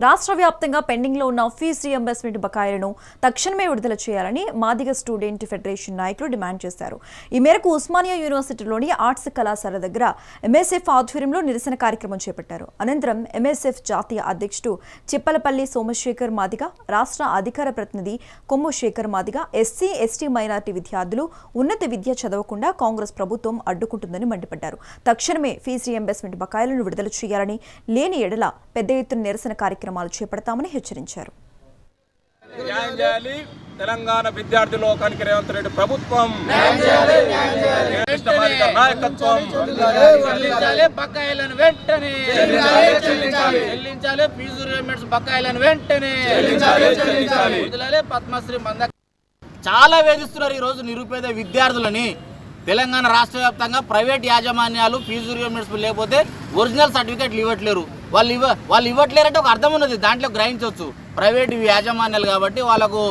రాష్ట్ర వ్యాప్తంగా పెండింగ్లో ఉన్న ఫీజు రీయింబర్స్మెంట్ బకాయిలను తక్షణమే విడుదల చేయాలని మాదిగ స్టూడెంట్ ఫెడరేషన్ నాయకులు డిమాండ్ చేశారు. ఈ మేరకు ఉస్మానియా యూనివర్సిటీలోని ఆర్ట్స్ కళాశాల దగ్గర ఎంఎస్ఎఫ్ ఆధ్వర్యంలో నిరసన కార్యక్రమం చేపట్టారు. అనంతరం ఎంఎస్ఎఫ్ జాతీయ అధ్యక్షుడు చిప్పలపల్లి సోమశేఖర్ మాదిగ, రాష్ట్ర అధికార ప్రతినిధి Kommu Shekar Madiga, SC ST minority విద్యార్థులు ఉన్నత విద్య చదవకుండా కాంగ్రెస్ ప్రభుత్వం అడ్డుకుంటుందని మండిపడ్డారు. తక్షణమే ఫీజు రీయింబర్స్మెంట్ బకాయిలను విడుదల చేయాలని, లేని ఎడల పెద్ద ఎత్తున నిరసన కార్యక్రమాలు చేపడతామని హెచ్చరించారు. తెలంగాణ విద్యార్థి లోకానికి రేవంత్ రెడ్డి ప్రభుత్వం బకాయిలను వెంటనే చెల్లించాలి, ఫీజు రీయింబర్స్మెంట్ బకాయిలను వెంటనే పద్మశ్రీ మంద చాలా వేధిస్తున్నారు. ఈరోజు నిరుపేద విద్యార్థులని తెలంగాణ రాష్ట్ర వ్యాప్తంగా ప్రైవేట్ యాజమాన్యాలు ఫీజు రీయింబర్స్మెంట్ లేకపోతే ఒరిజినల్ సర్టిఫికేట్లు ఇవ్వట్లేరు. వాళ్ళు ఇవ్వట్లేరంటే ఒక అర్థం ఉన్నది, దాంట్లో గ్రహించవచ్చు. ప్రైవేట్ యాజమాన్యాలు కాబట్టి వాళ్ళకు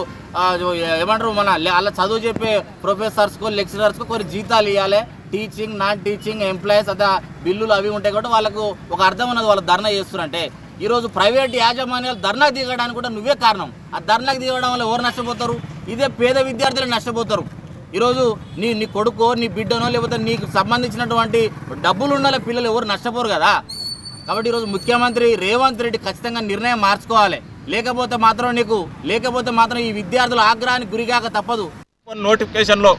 ఏమంటారు, వాళ్ళ చదువు చెప్పే ప్రొఫెసర్స్కో లెక్చరర్స్కో కొన్ని జీతాలు ఇవ్వాలి. టీచింగ్, నాన్ టీచింగ్ ఎంప్లాయీస్ అదే బిల్లులు అవి ఉంటాయి కాబట్టి వాళ్ళకు ఒక అర్థం ఉన్నది. వాళ్ళు ధర్నా చేస్తున్నారంటే ఈరోజు ప్రైవేట్ యాజమాన్యాలు ధర్నాకు దిగడానికి కూడా నువ్వే కారణం. ఆ ధర్నాకు దిగడం వల్ల ఎవరు నష్టపోతారు? ఇదే పేద విద్యార్థులు నష్టపోతారు. ఈరోజు నీ కొడుకో నీ బిడ్డనో లేకపోతే నీకు సంబంధించినటువంటి డబ్బులు ఉన్న పిల్లలు ఎవరు నష్టపోరు కదా. కాబట్టి ఈరోజు ముఖ్యమంత్రి రేవంత్ రెడ్డి ఖచ్చితంగా నిర్ణయం మార్చుకోవాలి. లేకపోతే మాత్రం ఈ విద్యార్థుల ఆగ్రహానికి గురికాక తప్పదు. నోటిఫికేషన్లో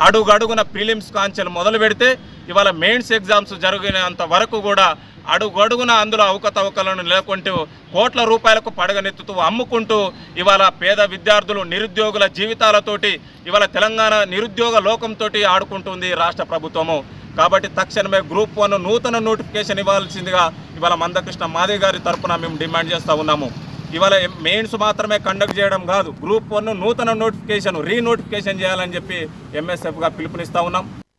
అడుగడుగున ప్రిలిమ్స్ కాంచెలు మొదలు పెడితే ఇవాళ మెయిన్స్ ఎగ్జామ్స్ జరిగినంత వరకు కూడా అడుగడుగున అందులో అవకతవకలను నెలకొంటూ కోట్ల రూపాయలకు పడగనెత్తుతూ అమ్ముకుంటూ ఇవాళ పేద విద్యార్థులు నిరుద్యోగుల జీవితాలతోటి ఇవాళ తెలంగాణ నిరుద్యోగ లోకంతో ఆడుకుంటుంది రాష్ట్ర ప్రభుత్వము. కాబట్టి తక్షణమే గ్రూప్ 1 నూతన నోటిఫికేషన్ ఇవ్వాల్సిందిగా ఇవాళ మందకృష్ణ మాదిగ గారి తరఫున మేము డిమాండ్ చేస్తూ ఉన్నాము. ఇవాళ మెయిన్స్ మాత్రమే కండక్ట్ చేయడం కాదు, గ్రూప్ 1 నూతన నోటిఫికేషన్ రీనోటిఫికేషన్ చేయాలని చెప్పి ఎంఎస్ఎఫ్గా పిలుపునిస్తూ ఉన్నాం.